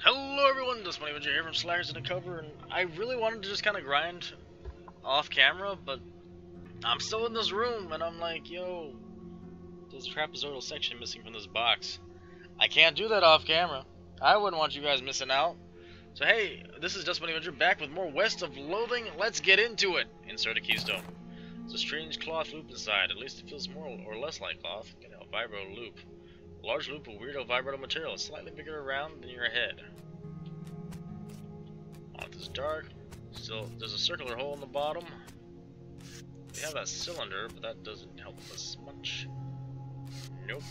Hello everyone, Dustbunny here from Slackers in the Cover, and I really wanted to just kind of grind off camera, but I'm still in this room, and I'm like, yo, there's a trapezoidal section missing from this box. I can't do that off camera. I wouldn't want you guys missing out. So hey, this is Dustbunny back with more West of Loathing. Let's get into it. Insert a keystone. It's a strange cloth loop inside. At least it feels more or less like cloth. Get a vibro loop. A large loop of weirdo vibrato material. It's slightly bigger around than your head. Cloth is dark. Still, there's a circular hole in the bottom. We have that cylinder, but that doesn't help us much. Nope.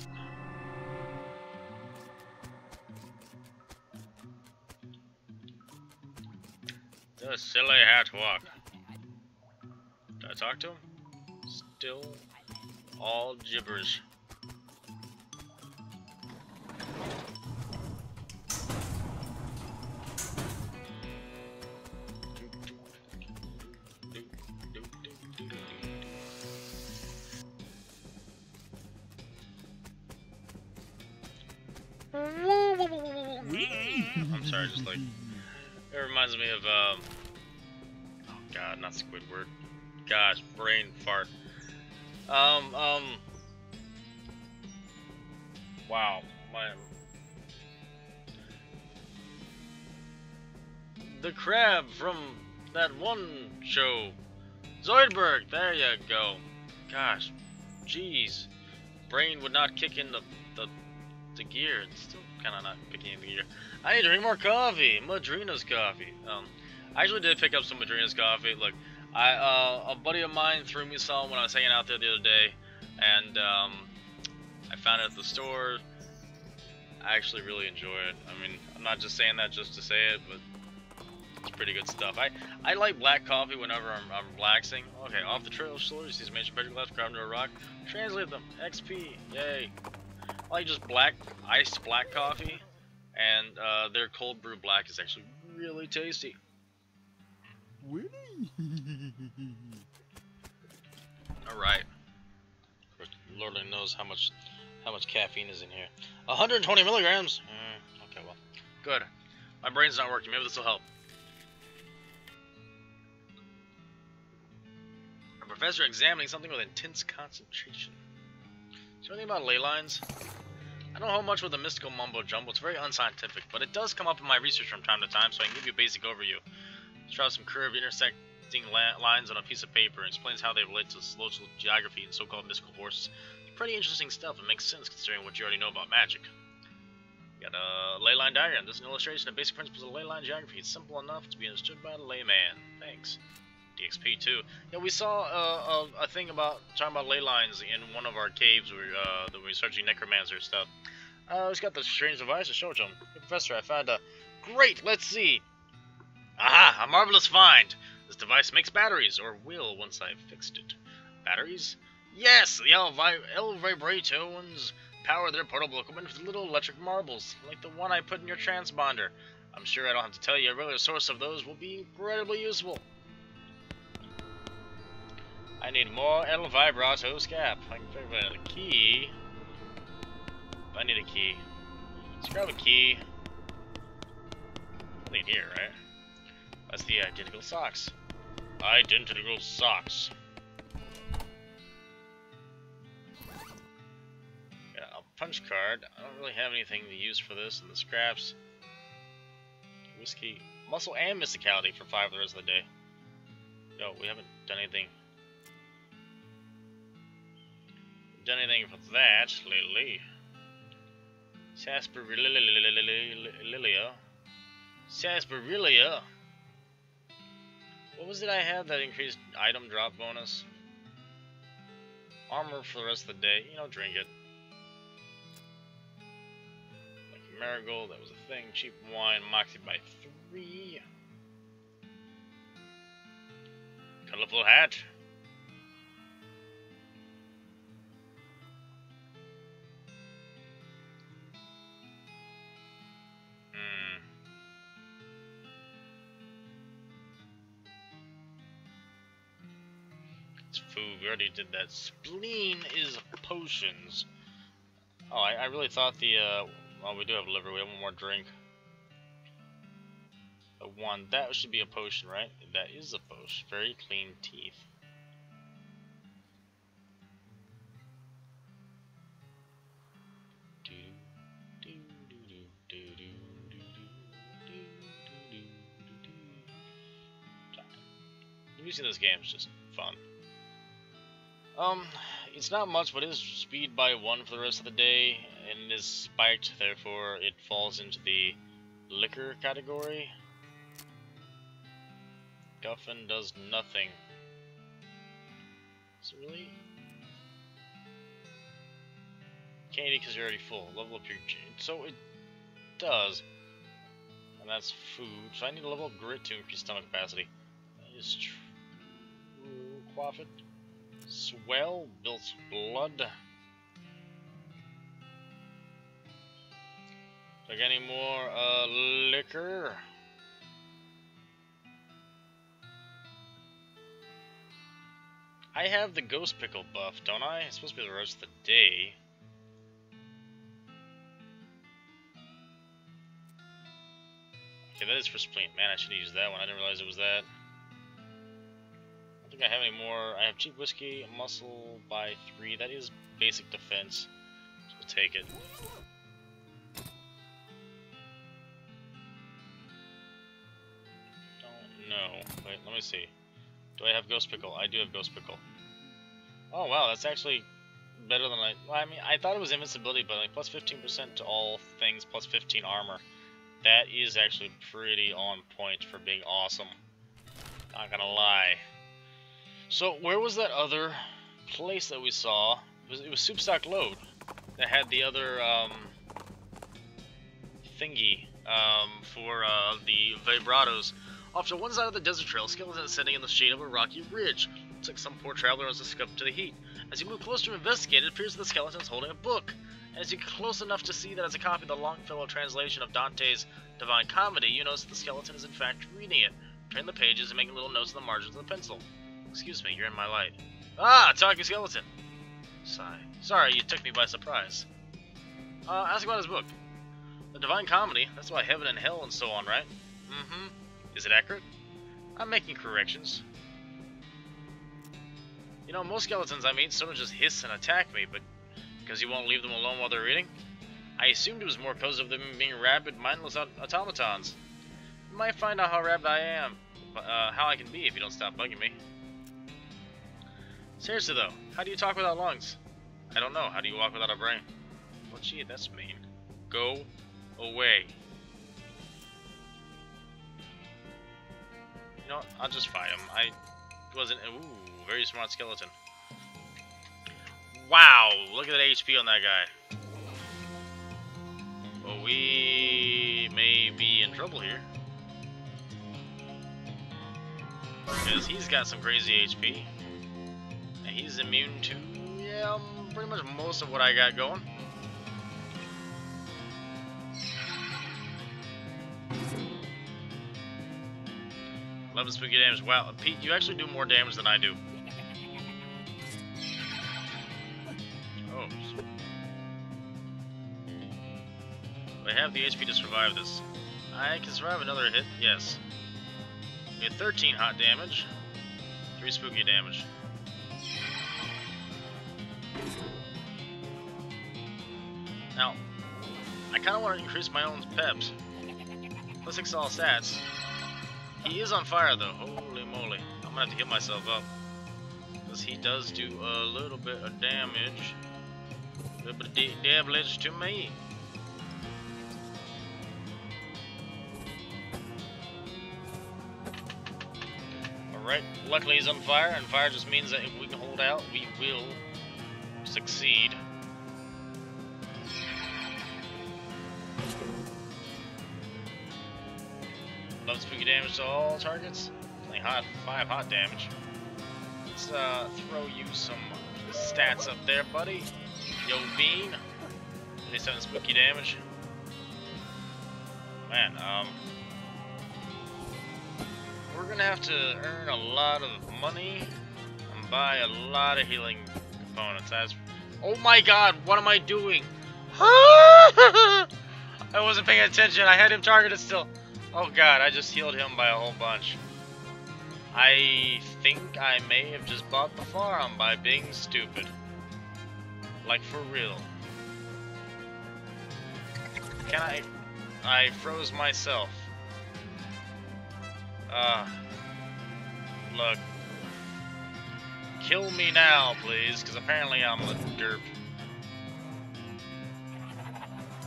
The silly hat walk. Did I talk to him? Still all gibberish. I'm sorry, just like it reminds me of oh god, not Squidward. Gosh, brain fart. Wow, the crab from that one show, Zoidberg. There you go. Gosh, jeez, brain would not kick in the gear. It's still kind of not kicking in the gear. I need to drink more coffee. Madrina's coffee. I actually did pick up some Madrina's coffee. Look, a buddy of mine threw me some when I was hanging out there the other day, and I found it at the store. I actually really enjoy it. I mean, I'm not just saying that just to say it, but it's pretty good stuff. I like black coffee whenever I'm relaxing. Okay, off the trail, slowly sees major petroglyphs carved into a rock. Translate them. XP. Yay. I like just black, iced black coffee, and their cold brew black is actually really tasty. Really? All right. Lord only knows how much caffeine is in here. 120 milligrams. Okay, well, good. My brain's not working. Maybe this will help. A professor examining something with intense concentration. Is there anything about ley lines? I don't know much with the mystical mumbo jumbo. It's very unscientific, but it does come up in my research from time to time, so I can give you a basic overview. Let's draw some curved intersecting lines on a piece of paper and explains how they relate to local geography and so-called mystical forces. It's pretty interesting stuff. It makes sense considering what you already know about magic. We got a ley line diagram. This is an illustration of basic principles of ley line geography. It's simple enough to be understood by a layman. Thanks. DXP too. Yeah, we saw a thing about talking about ley lines in one of our caves where that we were searching necromancer stuff. He's got this strange device to show it to him. Hey, Professor, I found a great. Let's see. Aha! A marvelous find. This device makes batteries, or will once I've fixed it. Batteries? Yes, the L vibratones power their portable equipment with little electric marbles, like the one I put in your transponder. I'm sure I don't have to tell you, a regular source of those will be incredibly useful. I need more L vibrato scap. I can figure out a key. I need a key. Let's grab a key. Nothing here, right? That's the identical socks. Identical socks. Got a punch card. I don't really have anything to use for this. And the scraps. Whiskey. Muscle and mysticality for 5 the rest of the day. No, we haven't done anything. Done anything for that lately. Sarsaparilla. What was it I had that increased item drop bonus? Armor for the rest of the day. You know, drink it. Like marigold, that was a thing. Cheap wine, moxie by 3. Colorful hat. Food, we already did that. Spleen is potions. Oh, I really thought the, well, we do have liver. We have one more drink. 1. That should be a potion, right? That is a potion. Very clean teeth. The music in this game is just fun. It's not much, but it is speed by 1 for the rest of the day, and it is spiked, therefore it falls into the liquor category. Guffin does nothing. Is it really? Can't eat because you're already full. Level up your... So it does. And that's food. So I need to level up grit to increase stomach capacity. That is true. Quaffit. Swell builds blood. Do I get any more liquor? I have the ghost pickle buff, don't I? It's supposed to be the rest of the day. Okay, that is for spleen. Man, I should have used that one. I didn't realize it was that. I don't think I have any more. I have cheap whiskey, muscle by 3. That is basic defense. So we'll take it. Don't know. Wait, let me see. Do I have Ghost Pickle? I do have Ghost Pickle. Oh wow, that's actually better than I mean, I thought it was invincibility, but like plus 15% to all things, plus 15 armor. That is actually pretty on point for being awesome. Not gonna lie. So where was that other place that we saw? It was Soupstock Load that had the other thingy for the vibratos. Off to one side of the desert trail, skeleton is sitting in the shade of a rocky ridge. Looks like some poor traveler has succumbed to the heat. As you move closer to investigate, it appears that the skeleton is holding a book. As you get close enough to see that it's a copy of the Longfellow translation of Dante's Divine Comedy, you notice that the skeleton is in fact reading it, turning the pages and making little notes on the margins of the pencil. Excuse me, you're in my light. Ah, talking skeleton! Sigh. Sorry, you took me by surprise. Ask about his book. The Divine Comedy, that's why heaven and hell and so on, right? Mm-hmm. Is it accurate? I'm making corrections. You know, most skeletons I meet sort of just hiss and attack me, but because you won't leave them alone while they're reading? I assumed it was more because of them being rabid, mindless automatons. You might find out how rabid I am, how I can be if you don't stop bugging me. Seriously though, how do you talk without lungs? I don't know, how do you walk without a brain? Well gee, that's mean. Go away. You know what? I'll just fight him. I wasn't... Ooh, very smart skeleton. Wow! Look at that HP on that guy. Well, we may be in trouble here. Because he's got some crazy HP. And he's immune to... yeah, pretty much most of what I got going. 11 spooky damage. Wow, Pete, you actually do more damage than I do. Oh. I have the HP to survive this. I can survive another hit, yes. We had 13 hot damage, 3 spooky damage. Now, I kind of want to increase my own peps. Plus 6 all stats. He is on fire though, holy moly. I'm gonna have to heal myself up. Because he does do a little bit of damage. A little bit of damage to me. Alright, luckily he's on fire, and fire just means that if we can hold out, we will succeed. Love spooky damage to all targets. Only 5 hot damage. Let's throw you some stats up there, buddy. Yo, Bean. 27 spooky damage. Man, we're gonna have to earn a lot of money and buy a lot of healing components. Oh my god, what am I doing? I wasn't paying attention. I had him targeted still. Oh god, I just healed him by a whole bunch. I think I may have just bought the farm by being stupid. Like, for real. Can I froze myself. Look. Kill me now, please, because apparently I'm a derp.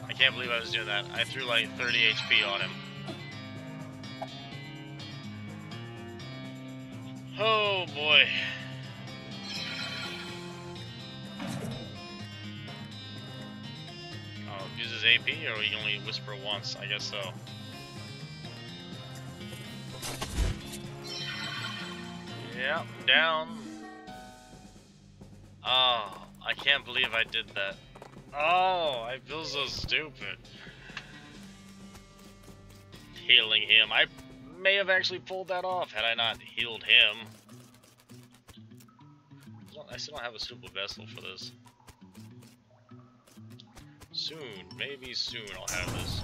I can't believe I was doing that. I threw like 30 HP on him. Oh boy. Oh, uses AP, or he can only whisper once? I guess so. Yep, down. Oh, I can't believe I did that. Oh, I feel so stupid. Healing him. I may have actually pulled that off had I not healed him. I still don't have a suitable vessel for this. Soon, maybe soon I'll have this.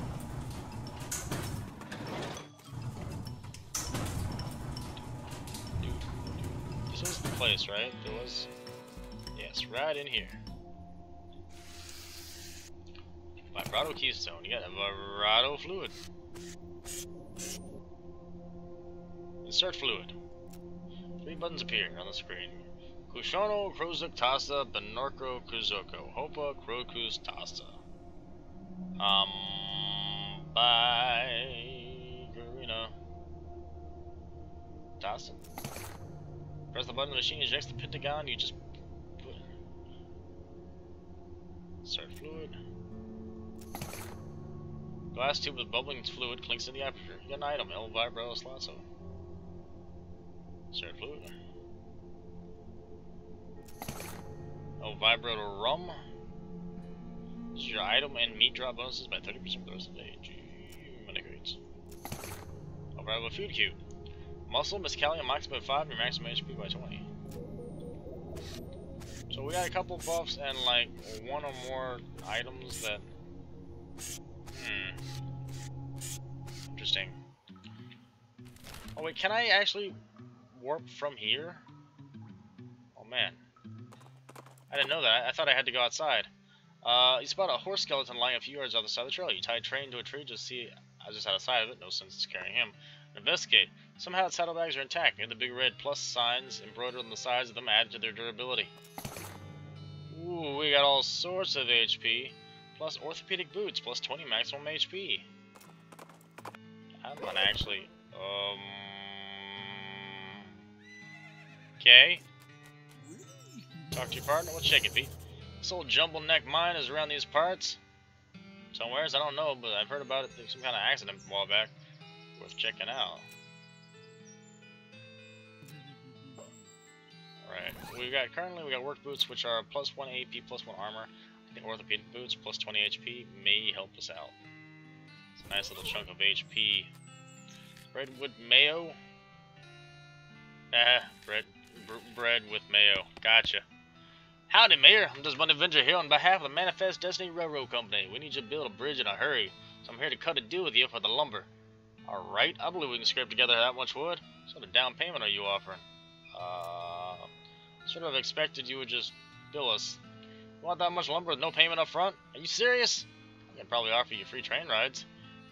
This was the place, right? There was... Yes, right in here. Vibrato keystone. You got a vibrato fluid. Insert fluid. 3 buttons appear on the screen. Kushono, Krozuk, Tasta, Benorko, Kuzoko. Hopa, Krokus, Tasta. By Garina. Tasta. Press the button, the machine ejects the pentagon, you just put it. Insert fluid. Glass tube with bubbling fluid clinks in the aperture. You got an item, El Vibro Slasso. Insert fluid. El Vibro to rum. This is your item and meat drop bonuses by 30% for the rest of the day. Minigrates. El Vibro food cube. Muscle, Miscallium, maximum 5, your maximum HP by 20. So we got a couple buffs and like one or more items that... Interesting. Oh wait, can I actually warp from here? Oh man. I didn't know that. I thought I had to go outside. You spot a horse skeleton lying a few yards off the side of the trail. You tie a train to a tree to see... I was just out of sight of it. No sense in carrying him. Investigate. Somehow its saddlebags are intact. Near the big red plus signs embroidered on the sides of them add to their durability. Ooh, we got all sorts of HP. Plus orthopedic boots. Plus 20 maximum HP. I'm gonna actually... Okay. Talk to your partner. What's shaking, Pete? This old jumble neck mine is around these parts. Somewheres, I don't know, but I've heard about it. There's some kind of accident a while back. Worth checking out. Alright, currently we got work boots, which are plus 1 AP, plus 1 armor. I think orthopedic boots, plus 20 HP, may help us out. It's a nice little chunk of HP. Bread with mayo? Bread with mayo. Gotcha. Howdy, Mayor. I'm Dustbunny Avenger here on behalf of the Manifest Destiny Railroad Company. We need you to build a bridge in a hurry, so I'm here to cut a deal with you for the lumber. Alright, I believe we can scrape together that much wood. What sort of down payment are you offering? Sort of expected you would just bill us. You want that much lumber with no payment up front? Are you serious? I can probably offer you free train rides.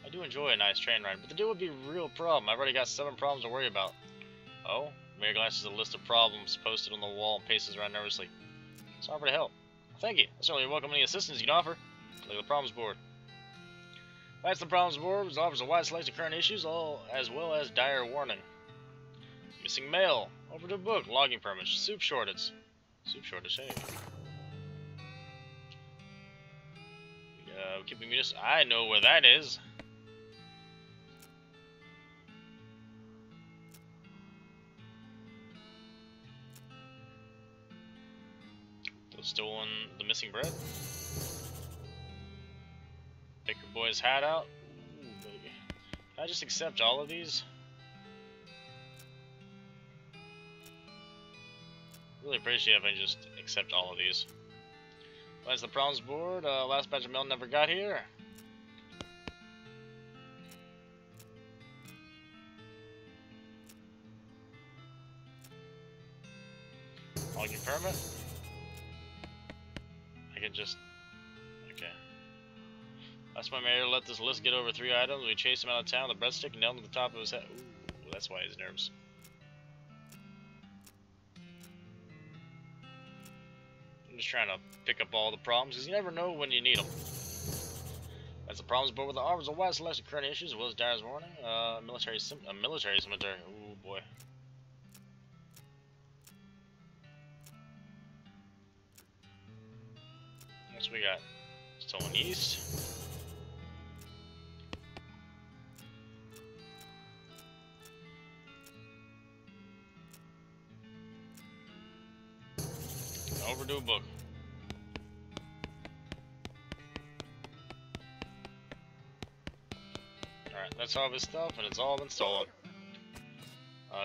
I do enjoy a nice train ride, but the deal would be a real problem. I've already got 7 problems to worry about. Oh? Mayor glances at a list of problems posted on the wall and paces around nervously. It's offer to help. Thank you. I certainly welcome any assistance you can offer. Look at the problems board. That's the problems board, which offers a wide selection of current issues, as well as dire warning. Missing mail. Over to book. Logging permits. Soup shortage. Soup shortage, hey. Keeping munis. I know where that is. Stolen the missing bread. Pick your boy's hat out. Ooh, baby. Can I just accept all of these? Really appreciate if I just accept all of these. That's the problems board. Last batch of mail never got here. Logging permit? I can just... Okay. That's my mayor let this list get over 3 items. We chased him out of town. The breadstick nailed to the top of his head. Ooh, that's why he's nervous. I'm just trying to pick up all the problems, because you never know when you need them. That's the problems, but with the arms, a wide selection of current issues, as well as Dyer's warning. A military cemetery. Ooh, boy. What we got? Stolen yeast. An overdue book. Alright, that's all of his stuff, and it's all been stolen.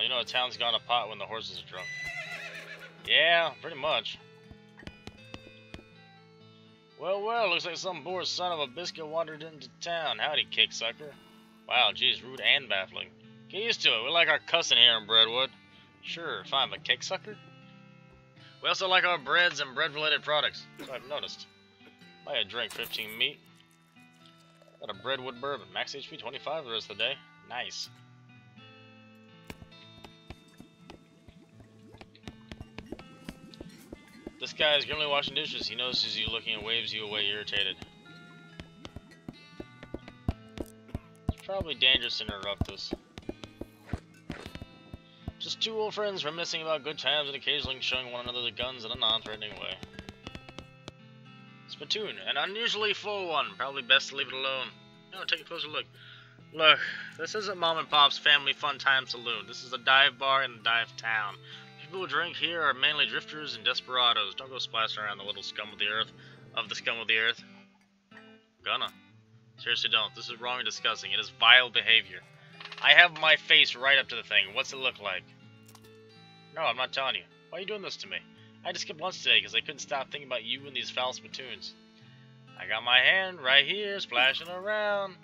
You know, a town's gone to pot when the horses are drunk. Yeah, pretty much. Well, looks like some poor son of a biscuit wandered into town. Howdy, cake sucker. Wow, geez, rude and baffling. Get used to it. We like our cussing here in Breadwood. Sure, fine, but cake sucker? We also like our breads and bread-related products, so I've noticed. Buy a drink, 15 meat. Got a Breadwood bourbon, max HP 25 the rest of the day. Nice. This guy is currently washing dishes. He notices you looking and waves you away irritated. It's probably dangerous to interrupt this. Just two old friends reminiscing about good times and occasionally showing one another the guns in a non-threatening way. Spittoon, an unusually full one. Probably best to leave it alone. No, take a closer look. Look, this isn't Mom and Pop's Family Fun Time Saloon. This is a dive bar in a dive town. People who drink here are mainly drifters and desperados. Don't go splashing around the little scum of the earth. Gonna. Seriously don't. This is wrong and disgusting. It is vile behavior. I have my face right up to the thing. What's it look like? No, I'm not telling you. Why are you doing this to me? I just skipped lunch today because I couldn't stop thinking about you and these foul spittoons. I got my hand right here, splashing around.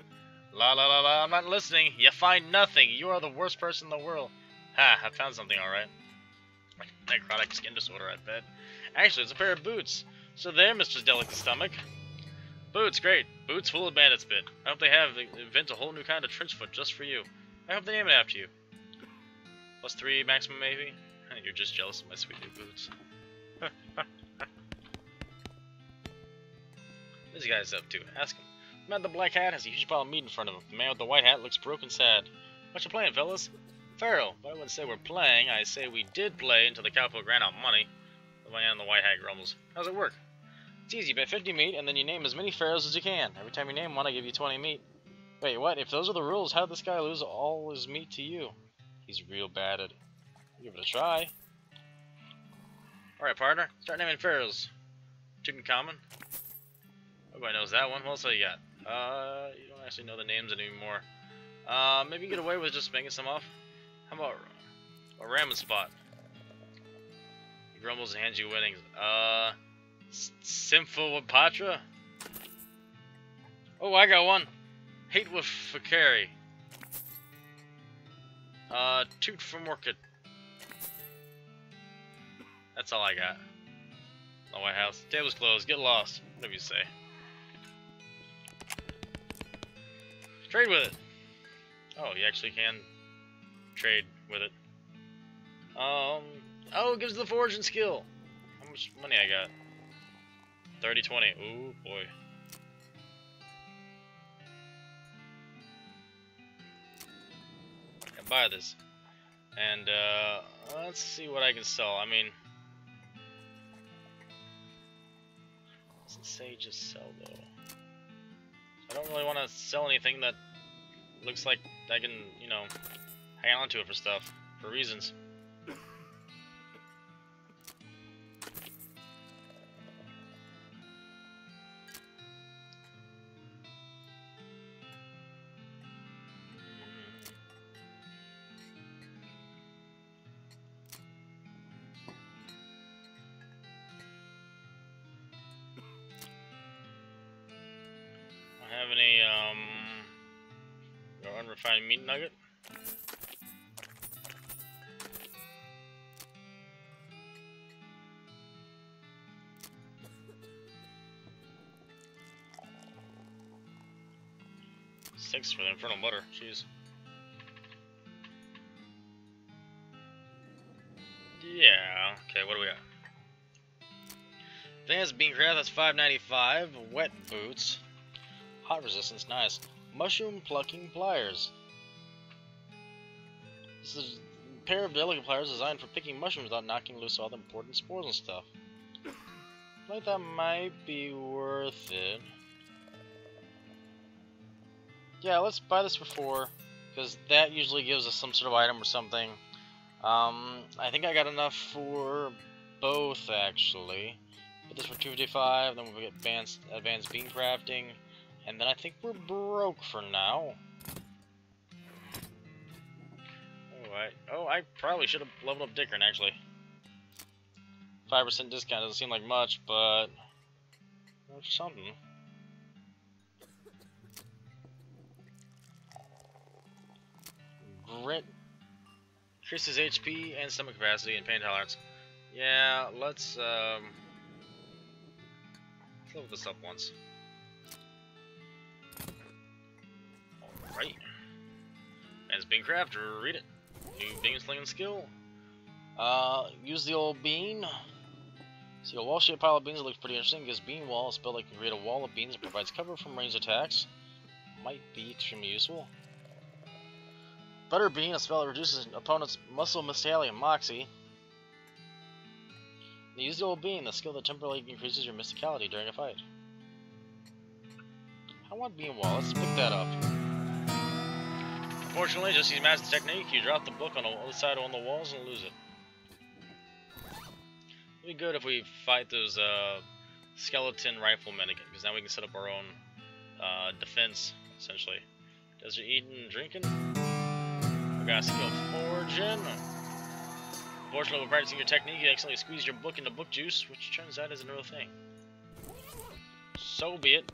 La la la la, I'm not listening. You find nothing. You are the worst person in the world. Ha, I found something alright. Necrotic skin disorder, I bet. Actually, it's a pair of boots. So there, Mr. Delicate Stomach. Boots, great. Boots full of bandit spit. I hope they invent a whole new kind of trench foot just for you. I hope they name it after you. +3 maximum, maybe? You're just jealous of my sweet new boots. This guy's up to? Ask him. The man with the black hat has a huge pile of meat in front of him. The man with the white hat looks broke and sad. What you playing, fellas? Pharaoh, but I wouldn't say we're playing. I say we did play until the cowpoke ran out of money. The man in the white hat grumbles. How's it work? It's easy. You bet 50 meat, and then you name as many pharaohs as you can. Every time you name one, I give you 20 meat. Wait, what? If those are the rules, how did this guy lose all his meat to you? He's real bad at it. Give it a try. Alright, partner. Start naming pharaohs. Tutankhamun. Everybody knows that one. What else do you got? You don't actually know the names anymore. Maybe you get away with just making some off. How about a ramen spot? He grumbles and hands you winnings. Simful Patra? Oh, I got one. Hate with Fakari. Toot from Orchid. That's all I got. The White House. Table's closed. Get lost. Whatever you say. Trade with it. Oh, you actually can trade with it. Oh, it gives the foraging skill. How much money I got? 30-20. Ooh, boy. I can buy this. And, let's see what I can sell. I mean, doesn't say just sell, though. I don't really want to sell anything that looks like I can, you know, hang on to it for stuff, for reasons. Have any unrefined meat nugget? 6 for the infernal butter. Jeez. Yeah. Okay, what do we got? Advanced Beancraft, that's $5.95. Wet boots. Hot resistance, nice. Mushroom plucking pliers. This is a pair of delicate pliers designed for picking mushrooms without knocking loose all the important spores and stuff. I think that might be worth it. Yeah, let's buy this for 4, because that usually gives us some sort of item or something. I think I got enough for both, actually. Put this for $2.55, then we'll get advanced bean crafting, and then I think we're broke for now. Alright. Oh, I probably should have leveled up Dickern, actually. 5% discount doesn't seem like much, but it's something. Grit increases HP and stomach capacity and pain tolerance. Yeah, let's level this up once. Alright. As bean craft, read it. New bean slinging skill. Use the old bean. See a wall-shaped pile of beans that looks pretty interesting. Gives bean wall a spell that can create a wall of beans that provides cover from ranged attacks. Might be extremely useful. Butter bean, a spell that reduces an opponent's muscle, mystality, and moxie. Use the old bean, the skill that temporarily increases your mysticality during a fight. I want bean wall. Let's pick that up. Unfortunately, just use master technique. You drop the book on the other side on the walls and lose it. It'd be good if we fight those skeleton riflemen again, because now we can set up our own defense, essentially. Desert eating and drinking. We got skill forging. Unfortunately, when practicing your technique, you accidentally squeeze your book into book juice, which turns out is a real thing. So be it.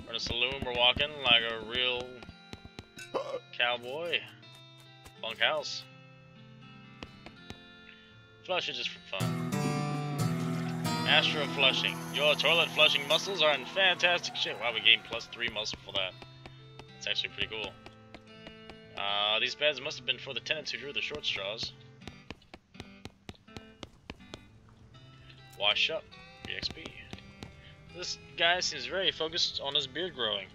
We're in a saloon, we're walking like a real cowboy. Bunkhouse. Flush it just for fun. Astro flushing. Your toilet flushing muscles are in fantastic shape. Wow, we gained +3 muscle for that. That's actually pretty cool. These beds must have been for the tenants who drew the short straws. Wash up. EXP. This guy seems very focused on his beard growing.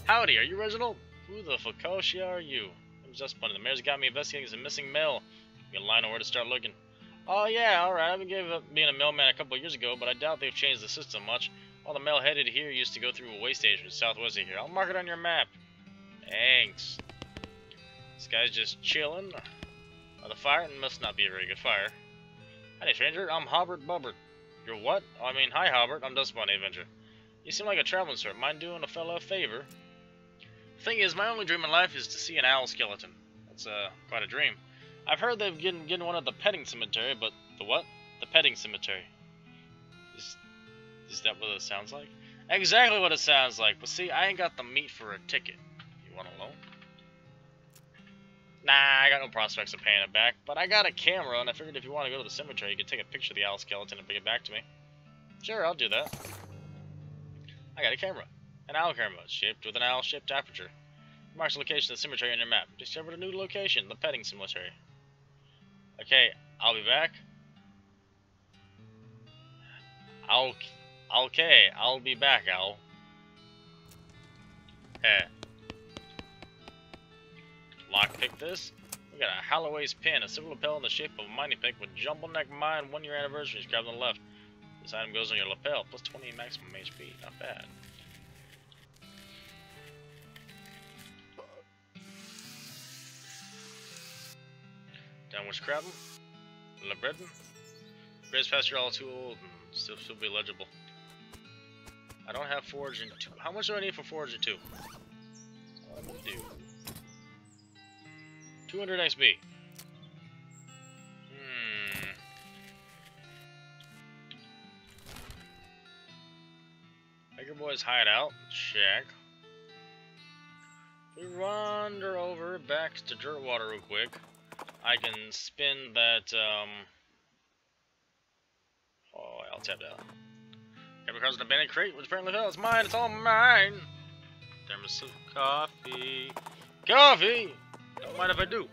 Howdy, are you Reginald? Who the fuckosha are you? I'm Dustbunny. The mayor's got me investigating some missing mail. Get a line on where to start looking. Oh yeah, alright. I've been gave up being a mailman a couple of years ago, but I doubt they've changed the system much. All the mail headed here used to go through a way station southwest of here. I'll mark it on your map. Thanks. This guy's just chilling. The fire must not be a very good fire. Howdy, stranger. I'm Hobbert Bubbert. You're what? Oh, I mean, hi, Hobbert. I'm Dustbunny Avenger. You seem like a traveling sort. Mind doing a fellow a favor? Thing is, my only dream in life is to see an owl skeleton. That's quite a dream. I've heard they've getting one at the petting cemetery, but the what? The petting cemetery. Is that what it sounds like? Exactly what it sounds like. But see, I ain't got the meat for a ticket. You want a loan? Nah, I got no prospects of paying it back, but I got a camera, and I figured if you want to go to the cemetery, you could take a picture of the owl skeleton and bring it back to me. Sure, I'll do that. I got a camera. An owl camera, shaped with an owl-shaped aperture. Marks the location of the cemetery on your map. Discovered a new location, the petting cemetery. Okay, I'll be back. Okay, I'll be back, owl. Hey. Lockpick this. We got a Holloway's pin, a silver lapel in the shape of a mining pick with jumbo neck mine 1-year anniversary inscribed on the left. This item goes on your lapel, plus 20 maximum HP. Not bad. Downwards crabbing. Labreddin. Grace past you're all too old and still be legible. I don't have foraging 2. How much do I need for foraging 2? What do I do? 200 XP. Baker Boy's hideout. Check. We wander over back to Dirtwater real quick. I can spin that, oh, I'll tap that. Came across an abandoned crate, which apparently fell. It's mine, it's all mine! Thermos of coffee. Coffee! Don't mind if I do.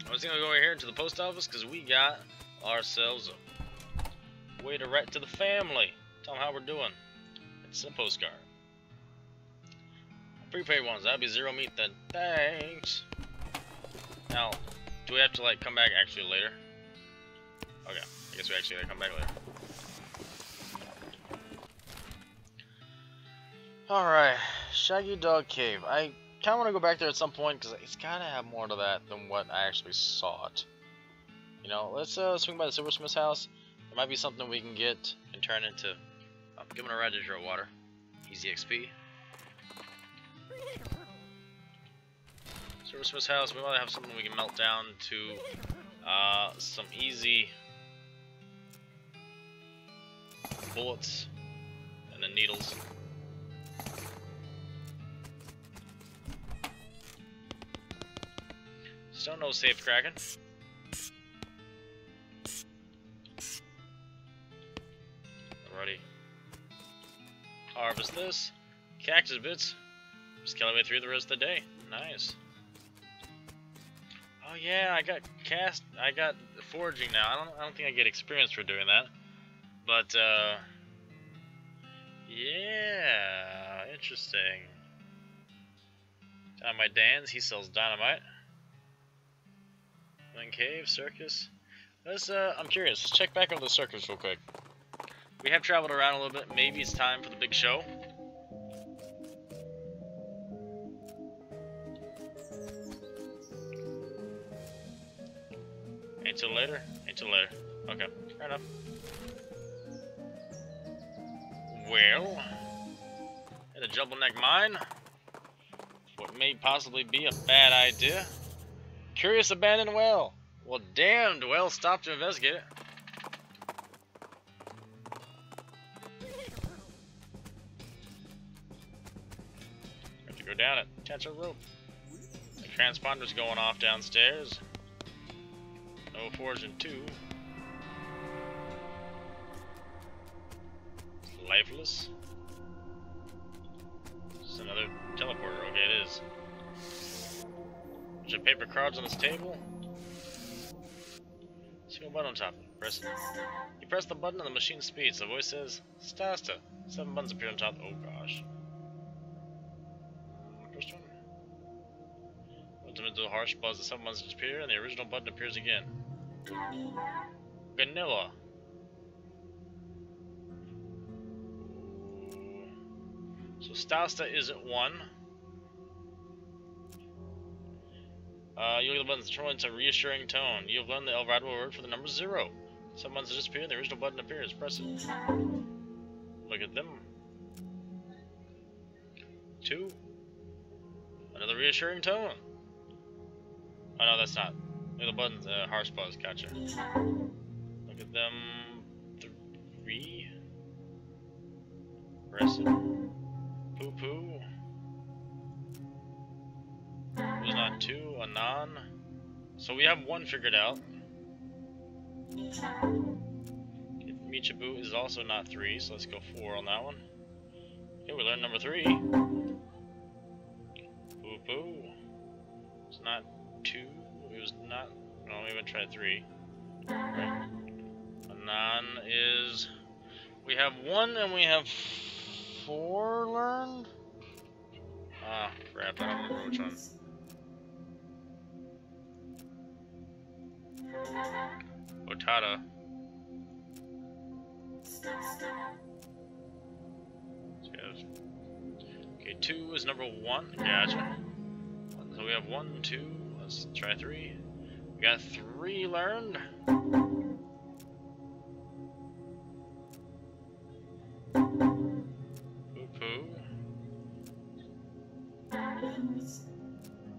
I was gonna go over here to the post office because we got ourselves a way to write to the family. Tell them how we're doing. It's a postcard. Prepaid ones, that'd be 0 meat then. Thanks. Now, do we have to like come back actually later? Okay, I guess we actually gotta come back later. Alright, Shaggy Dog Cave. I kind of want to go back there at some point because it's gotta have more to that than what I actually saw it. You know, let's swing by the silversmith's house. There might be something we can get and turn into. I'm giving a ride to draw water. Easy XP. Silversmith's house. We might have something we can melt down to some easy bullets and then needles. Still no safe cracking. Alrighty. Harvest this. Cactus bits. Just killing me through the rest of the day. Nice. Oh yeah, I got foraging now. I don't think I get experience for doing that. But yeah, interesting. Dynamite Dan's, he sells dynamite. Then cave, circus. Let's I'm curious, let's check back over the circus real quick. We have traveled around a little bit, maybe it's time for the big show. Ain't till later? Ain't till later. Okay, fair enough. Well, in a jumble neck mine, what may possibly be a bad idea. Curious abandoned well. Well, damned well, stop to investigate it. Have to go down it. Catch a rope. The transponder's going off downstairs. No foraging too. It's lifeless. This is another teleporter. Okay, it is. Bunch of paper cards on this table. Single button on top. Press it. You press the button and the machine speeds. The voice says, Stasta. 7 buttons appear on top. Oh gosh. First one. Ultimate harsh buzz. The 7 buttons disappear and the original button appears again. Vanilla. So Stasta isn't 1. You look at the buttons, turn into a reassuring tone. You have learned the Eldorado word for the number 0. Some buttons disappear and the original button appears. Press it. Look at them. 2. Another reassuring tone. Oh no, that's not. Look at the buttons, harsh buzz, gotcha. Look at them. 3. Press it. Poo poo. It was not 2, a non. So we have 1 figured out. Michibu is also not 3, so let's go 4 on that one. Okay, we learned number 3. Poo poo. It's not 2. It was not. No, we haven't tried 3. Right. A non is. We have 1 and we have 4 learned? Ah, crap, I don't remember which one. Otada. Okay, 2 is number 1. Gotcha. So we have 1, 2. Let's try 3. We got 3 learned.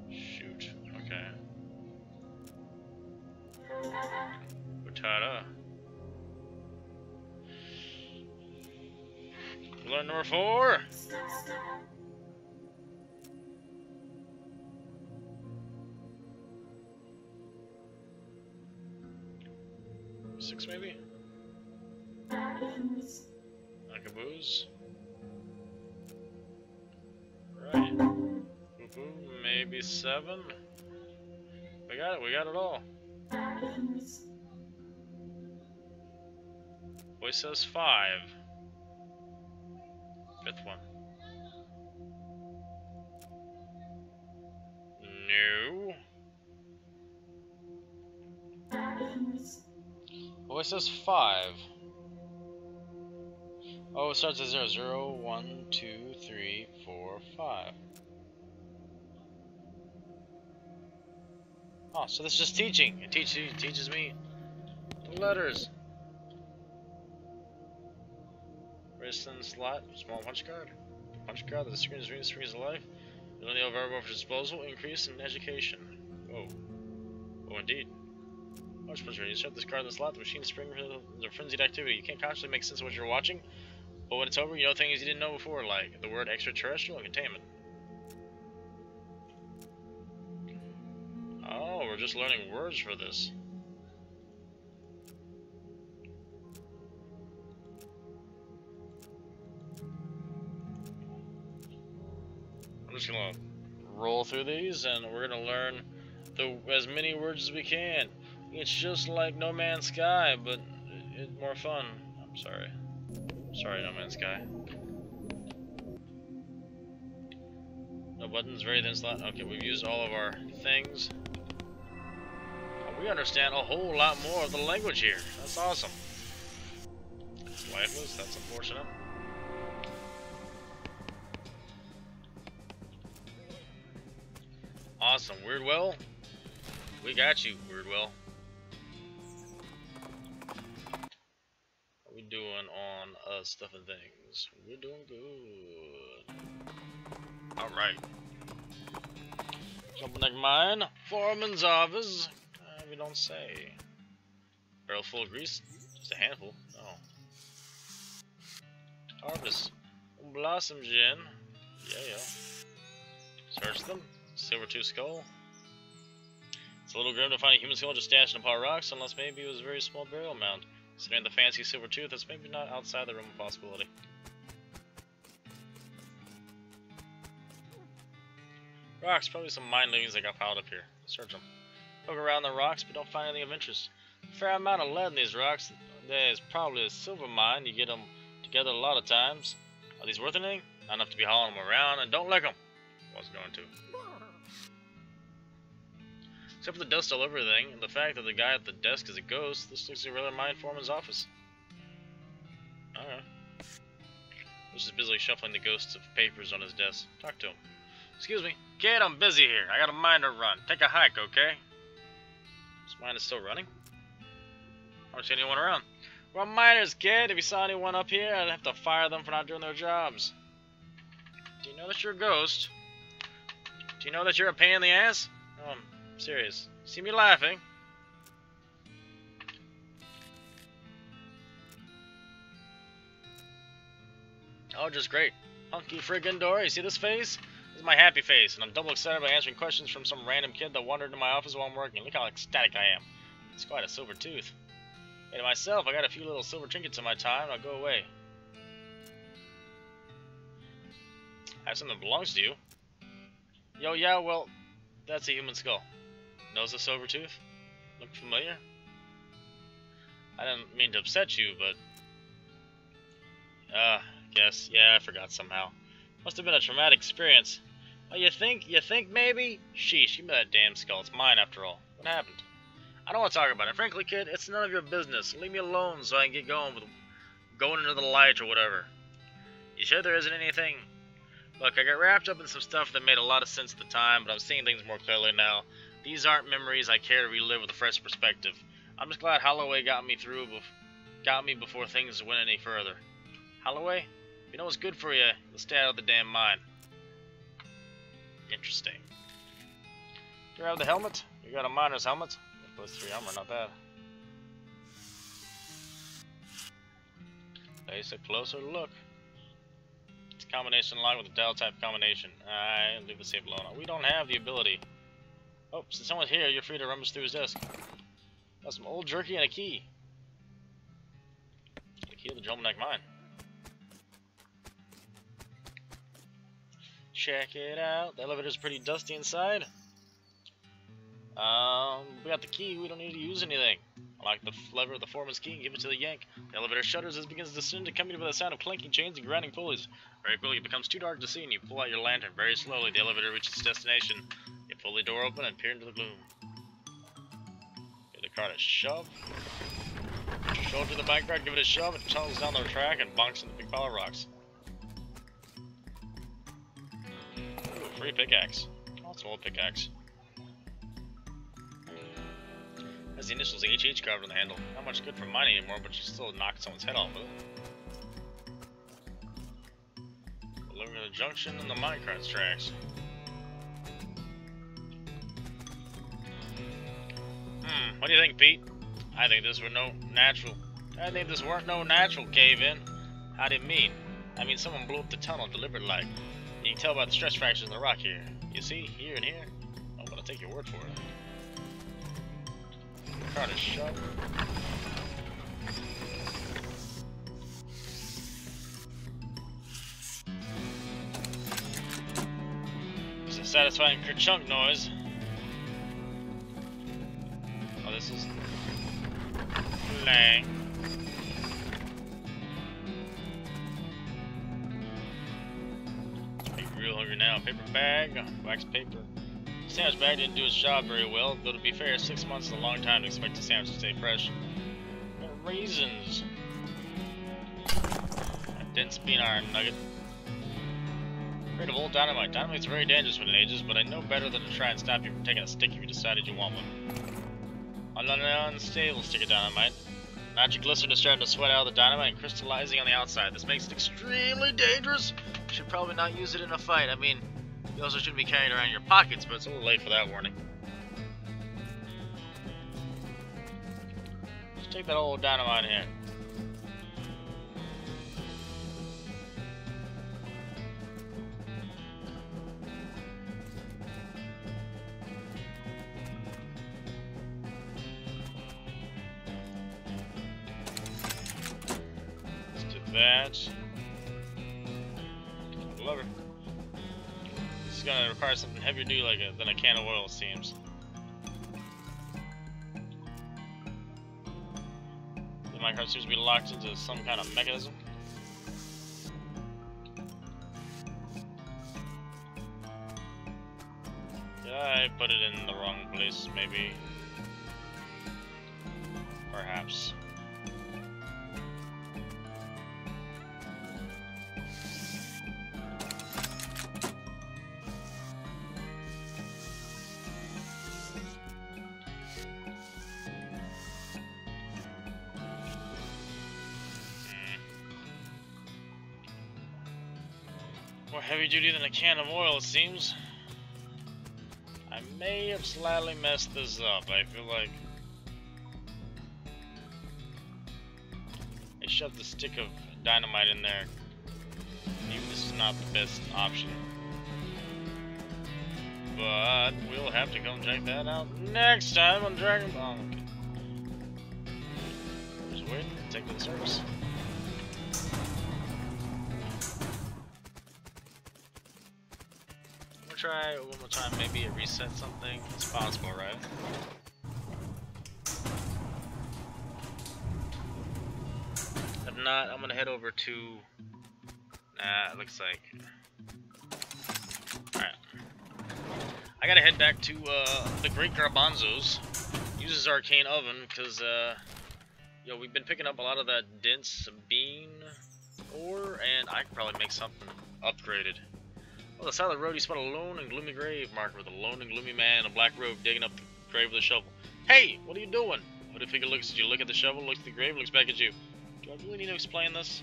Shoot. Okay. Otada. Learn number 4. Six maybe? Caboose. Right. Boo-boo, maybe 7. We got it all. Boy says 5. 5th one. No. Boy says 5. Oh, it starts at 0. 0, 1, 2, 3, 4, 5. Oh, so this is just teaching. It teaches me the letters. Redstone slot, small punch card. Punch card that the screen is reading, the screen is alive. The only available for disposal, increase in education. Whoa. Oh, indeed. Punch punch card. You insert this card in the slot, the machine is springing for the frenzied activity. You can't consciously make sense of what you're watching, but when it's over, you know things you didn't know before, like the word extraterrestrial and containment. Oh, we're just learning words for this. I'm just gonna roll through these, and we're gonna learn as many words as we can. It's just like No Man's Sky, but it's more fun. I'm sorry. Sorry, No Man's Sky. No buttons, very thin slot. Okay, we've used all of our things. We understand a whole lot more of the language here. That's awesome. It's lifeless, that's unfortunate. Awesome. Weirdwell, we got you, Weirdwell. How we doing on stuff and things? We're doing good. Alright. Jumping like mine. Foreman's office. We don't say. Barrel full of grease? Just a handful. No. Harvest. Blossom gin. Yeah. Search them. Silver-tooth skull. It's a little grim to find a human skull just stashed in a pile of rocks, unless maybe it was a very small burial mound. Considering the fancy silver tooth, that's maybe not outside the realm of possibility. Rocks, probably some mine leavings that got piled up here. Search them. Poke around the rocks, but don't find anything of interest. A fair amount of lead in these rocks. There's probably a silver mine. You get them together a lot of times. Are these worth anything? Not enough to be hauling them around, and don't lick them. Wasn't going to. Except for the dust all over everything, and the fact that the guy at the desk is a ghost, this looks like a regular mine foreman's office. Alright. He's just busily shuffling the ghosts of papers on his desk. Talk to him. Excuse me. Kid, I'm busy here. I got a mine to run. Take a hike, okay? This mine is still running? I don't see anyone around. We're miners, kid. If you saw anyone up here, I'd have to fire them for not doing their jobs. Do you know that you're a ghost? Do you know that you're a pain in the ass? No, I'm serious. See me laughing? Oh, just great. Hunky friggin' door. You see this face? This is my happy face, and I'm double excited by answering questions from some random kid that wandered into my office while I'm working. Look how ecstatic I am. It's quite a silver tooth. Hey, to myself, I got a few little silver trinkets in my time, and I'll go away. I have something that belongs to you. Yo, yeah, well, that's a human skull. Knows the silver tooth? Look familiar? I didn't mean to upset you, but... guess. Yeah, I forgot somehow. Must have been a traumatic experience. Oh, you think maybe? Sheesh, give me that damn skull. It's mine after all. What happened? I don't want to talk about it. Frankly, kid, it's none of your business. Leave me alone so I can get going into the light or whatever. You sure there isn't anything? Look, I got wrapped up in some stuff that made a lot of sense at the time, but I'm seeing things more clearly now. These aren't memories I care to relive with a fresh perspective. I'm just glad Holloway got me before things went any further. Holloway? If you know what's good for you, you'll stay out of the damn mine. Interesting. Do you have the helmet? You got a miner's helmet? +3 armor, not bad. Place a closer look. It's a combination lock with a dial type combination. Alright, leave the safe alone. We don't have the ability. Oh, since someone's here, you're free to rummage through his desk. Got some old jerky and a key. key of the jumbo neck mine. Check it out. The elevator's pretty dusty inside. We got the key. We don't need to use anything. I like the lever of the foreman's key and give it to the yank. The elevator shutters as it begins to descend, accompanied by the sound of clanking chains and grinding pulleys. Very quickly, it becomes too dark to see, and you pull out your lantern. Very slowly, the elevator reaches its destination. You pull the door open and peer into the gloom. Get the car to shove. Shoulder the bike guard, give it a shove, it tunnels down the track and bonks into the big pile of rocks. Ooh, free pickaxe. Oh, it's an old pickaxe. Has the initials HH carved on the handle. Not much good for mining anymore, but you still knock someone's head off with it. Looking at the junction and the minecart's tracks. What do you think, Pete? I think this weren't no natural cave-in. How do you mean? I mean someone blew up the tunnel deliberate like. You can tell by the stress fractures in the rock here. You see, here and here. I'm gonna take your word for it. Car to shove. It's a satisfying kerchunk noise. Oh, this is Lang. Be real hungry now. Paper bag, wax paper. Sandwich bag didn't do its job very well, though to be fair, 6 months is a long time to expect a sandwich to stay fresh. Raisins. A dense bean iron nugget. Afraid of old dynamite. Dynamite's very dangerous when it ages, but I know better than to try and stop you from taking a stick if you decided you want one. An unstable stick of dynamite. Nitroglycerin is starting to sweat out of the dynamite and crystallizing on the outside. This makes it extremely dangerous. You should probably not use it in a fight. I mean, you also shouldn't be carrying it around in your pockets, but it's a little late for that warning. Just take that old dynamite here. Let's do that. Lever. This is gonna require something heavier duty than a can of oil, it seems. The minecart seems to be locked into some kind of mechanism. Did I put it in the wrong place, maybe? Perhaps. More heavy duty than a can of oil, it seems. I may have slightly messed this up. I feel like I shoved the stick of dynamite in there. Maybe this is not the best option. But we'll have to come check that out next time on Dragon Ball. Okay. Just wait, take to the service. Try one more time, maybe it resets something. It's possible, right? If not, I'm gonna head over to. Nah, it looks like. Alright. I gotta head back to the Great Garbanzo's. Use his arcane oven, because yo, we've been picking up a lot of that dense bean ore, and I could probably make something upgraded. On the side of the road, you spot a lone and gloomy grave marker with a lone and gloomy man in a black robe digging up the grave with a shovel. Hey, what are you doing? Hooded figure looks at you, look at the shovel, looks at the grave, looks back at you. Do I really need to explain this?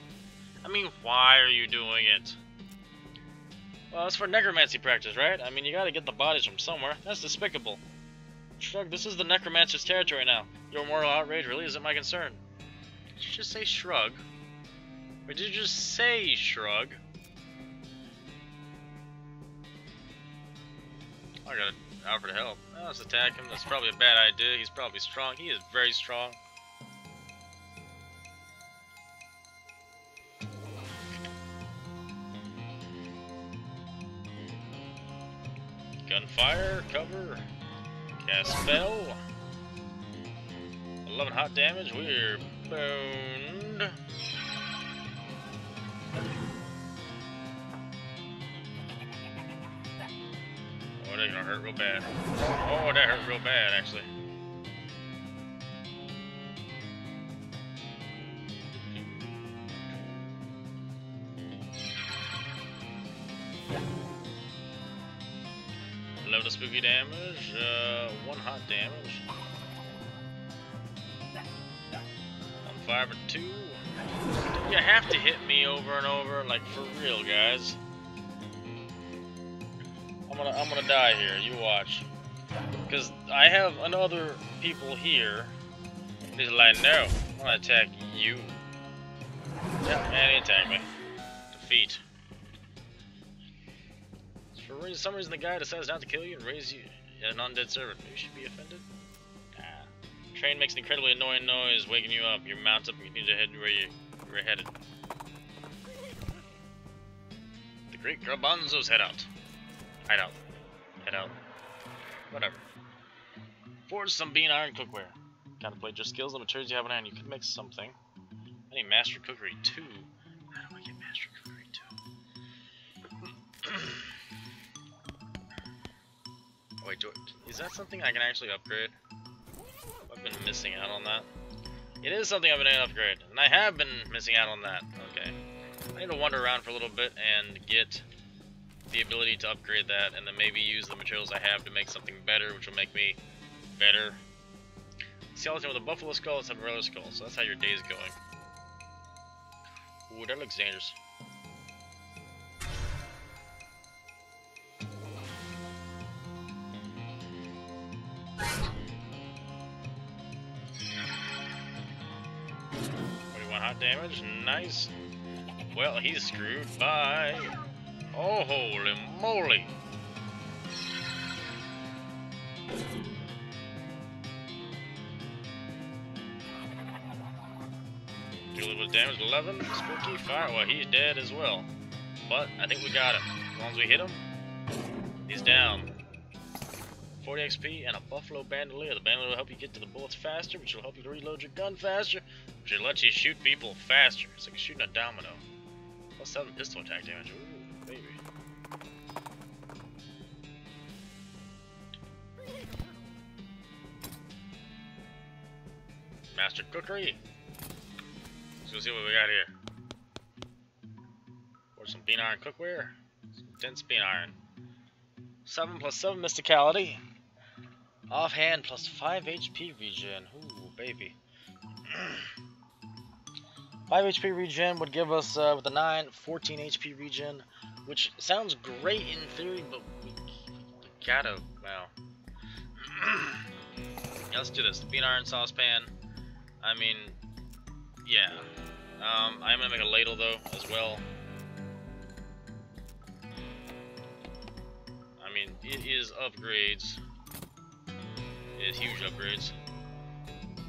I mean, why are you doing it? Well, it's for necromancy practice, right? I mean, you gotta get the bodies from somewhere. That's despicable. Shrug, this is the necromancer's territory now. Your moral outrage really isn't my concern. Did you just say shrug? Or did you just say shrug? I gotta offer to help. Oh, let's attack him. That's probably a bad idea. He's probably strong. He is very strong. Gunfire, cover, cast spell. 11 hot damage, we're boned. Oh, that's gonna hurt real bad. Oh, that hurt real bad, actually. Level spooky damage, 1 hot damage. On fire for 2. You have to hit me over and over, like for real, guys. I'm gonna die here. You watch, because I have another people here. He's like, no, I'm gonna attack you. Yeah, and he attacked me. Defeat. For some reason, the guy decides not to kill you and raise you an undead servant. You should be offended. Nah. Train makes an incredibly annoying noise, waking you up. Your mount's up, and you need to head where you're headed. The great garbanzos head out. Hide out. Head out. Whatever. Forge some bean iron cookware. Contemplate your skills and materials you have on hand. You could make something. I need master cookery 2. How do I get master cookery 2? Wait, is that something I can actually upgrade? I've been missing out on that. It is something I've been able to upgrade, and I have been missing out on that. Okay. I need to wander around for a little bit and get the ability to upgrade that, and then maybe use the materials I have to make something better, which will make me better. Skeleton with a buffalo skull, let's have a regular skull, so that's how your day's going. Ooh, that looks dangerous. Hot damage, nice. Well, he's screwed. Bye. Oh, holy moly. Do a little bit of damage, 11. Spooky fire. Well, he's dead as well. But I think we got him. As long as we hit him, he's down. 40 XP and a buffalo bandolier. The bandolier will help you get to the bullets faster, which will help you to reload your gun faster, which will let you shoot people faster. It's like shooting a domino. Plus 7 pistol attack damage. Ooh, baby. Master cookery. Let's go see what we got here. Or some bean iron cookware. Some dense bean iron. 7 plus 7 mysticality. Offhand plus 5 HP regen. Ooh, baby. 5 HP regen would give us, with a 9, 14 HP regen, which sounds great in theory, but we gotta, well. Yeah, let's do this. The bean iron saucepan. I mean, yeah. I'm gonna make a ladle, though, as well. I mean, it is upgrades. It is huge upgrades.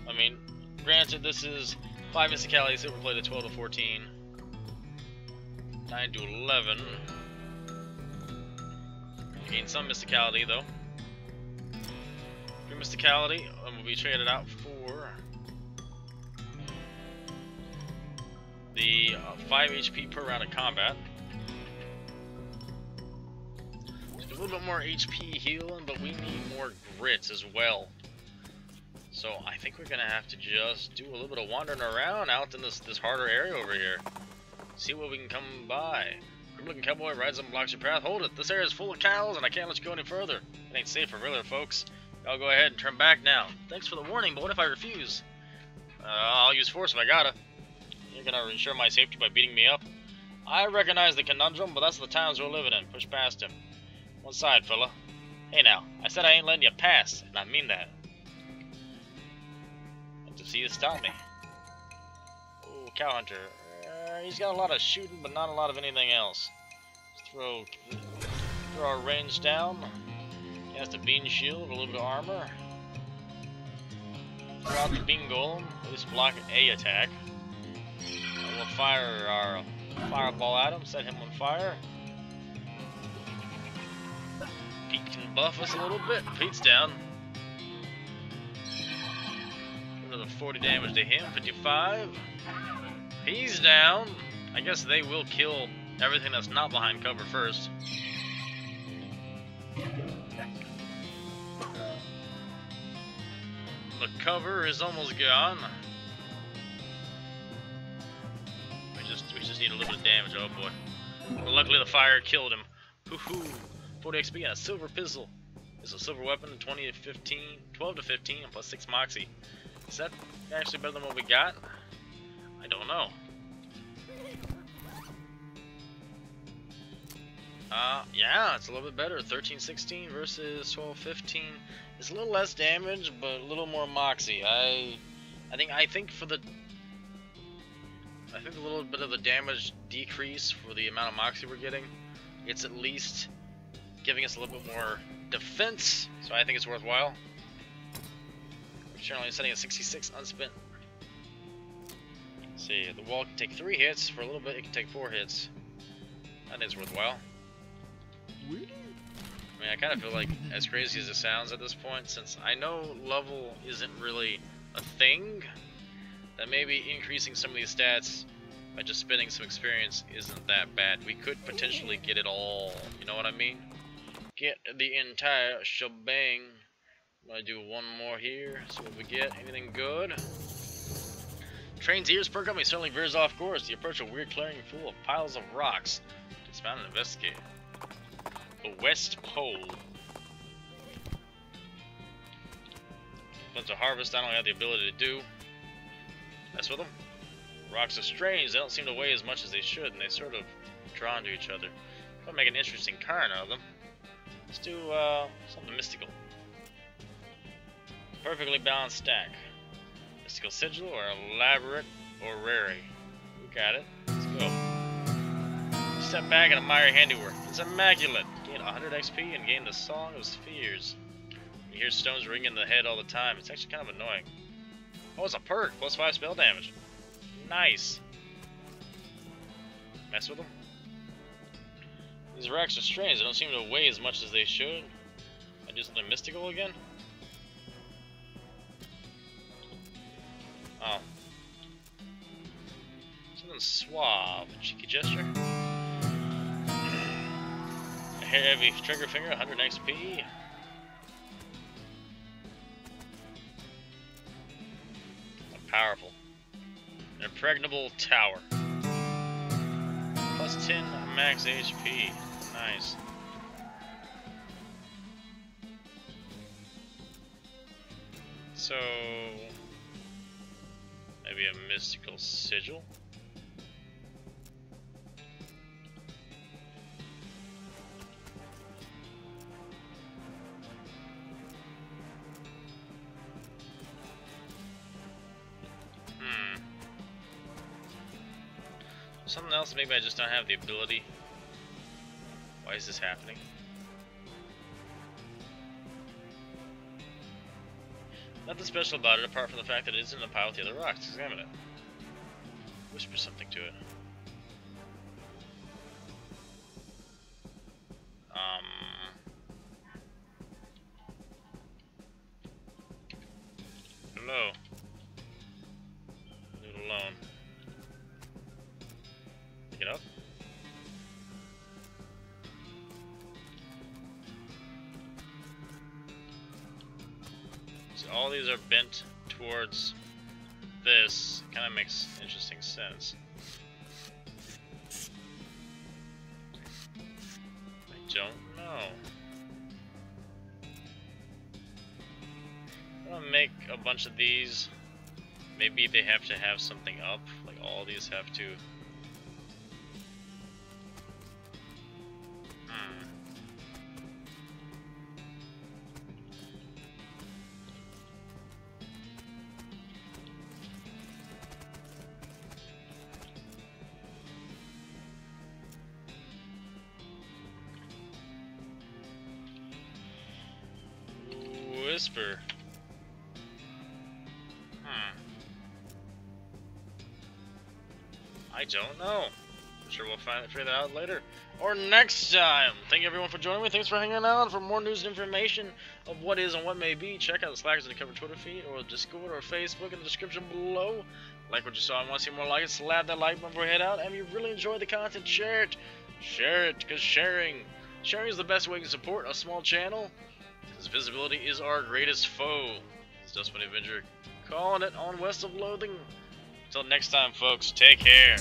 I mean, granted, this is 5 mysticality, so we're played at 12 to 14. 9 to 11. Gain some mysticality, though. 3 mysticality will be traded out for the 5 HP per round of combat. A little bit more HP healing, but we need more grits as well. So I think we're gonna have to just do a little bit of wandering around out in this harder area over here. See what we can come by. Grim-looking cowboy rides and blocks your path. Hold it! This area is full of cows, and I can't let you go any further. It ain't safe for regular folks. I'll go ahead and turn back now. Thanks for the warning, but what if I refuse? I'll use force if I gotta. You're gonna ensure my safety by beating me up. I recognize the conundrum, but that's the times we're living in. Push past him. One side, fella. Hey now, I said I ain't letting you pass, and I mean that. Have to see you stop me. Oh, cow hunter. He's got a lot of shooting, but not a lot of anything else. Let's throw our range down. He has the bean shield, a little bit of armor. Throw out the bean golem. At least block a attack. We'll fire our fireball at him, set him on fire. Pete can buff us a little bit. Pete's down. Another 40 damage to him, 55. He's down. I guess they will kill everything that's not behind cover first. The cover is almost gone. We just need a little bit of damage. Oh boy. But luckily the fire killed him. Hoo-hoo. 40 XP and a silver pistol. It's a silver weapon, 12 to 15, and plus 6 moxie. Is that actually better than what we got? I don't know. Yeah, it's a little bit better. 1316 versus 1215. It's a little less damage, but a little more moxie. I think a little bit of the damage decrease for the amount of moxie we're getting, it's at least giving us a little bit more defense, so I think it's worthwhile. We're currently setting at 66 unspent. Let's see, the wall can take 3 hits. For a little bit, it can take 4 hits. That is worthwhile. I mean, I kind of feel like, as crazy as it sounds at this point, since I know level isn't really a thing, that maybe increasing some of these stats by just spending some experience isn't that bad. We could potentially get it all, you know what I mean? Get the entire shebang. I'm gonna do one more here, see what we get. Anything good? Train's ears perk up, he suddenly veers off course. You approach a weird clearing full of piles of rocks. Dismount and investigate. The West Pole. Bunch of harvest I don't have the ability to do. Mess with them. Rocks are strange, they don't seem to weigh as much as they should, and they sort of drawn to each other. I'll make an interesting cairn out of them. Let's do something mystical. Perfectly balanced stack. Mystical sigil or elaborate orrery. We got it. Let's go. Step back and admire your handiwork. It's immaculate. Gain 100 XP and gain the Song of Spheres. You hear stones ring in the head all the time. It's actually kind of annoying. Oh, it's a perk. Plus 5 spell damage. Nice. Mess with them. These rocks are strange. They don't seem to weigh as much as they should. I do something mystical again? Oh. Something suave. Cheeky gesture. A heavy trigger finger, 100 XP. Powerful. An impregnable tower. Plus 10 max HP. Nice. So maybe a mystical sigil. Something else, maybe I just don't have the ability. Why is this happening? Nothing special about it apart from the fact that it is in a pile with the other rocks. Examine it. Whisper something to it. Hello. Leave it alone. Pick it up. So all these are bent towards this. Kind of makes interesting sense. I don't know. I'm gonna make a bunch of these. Maybe they have to have something up. Like all these have to. Whisper. I don't know. I'm sure we'll figure that out later. Or next time. Thank you everyone for joining me. Thanks for hanging out. For more news and information of what is and what may be, check out the Slackers in the cover Twitter feed, or Discord, or Facebook in the description below. Like what you saw and want to see more like it, slap that like button before you head out. And if you really enjoyed the content, share it. Share it, because sharing is the best way to support a small channel, because visibility is our greatest foe. It's Dustbunny Avenger calling it on West of Loathing. Until next time, folks, take care.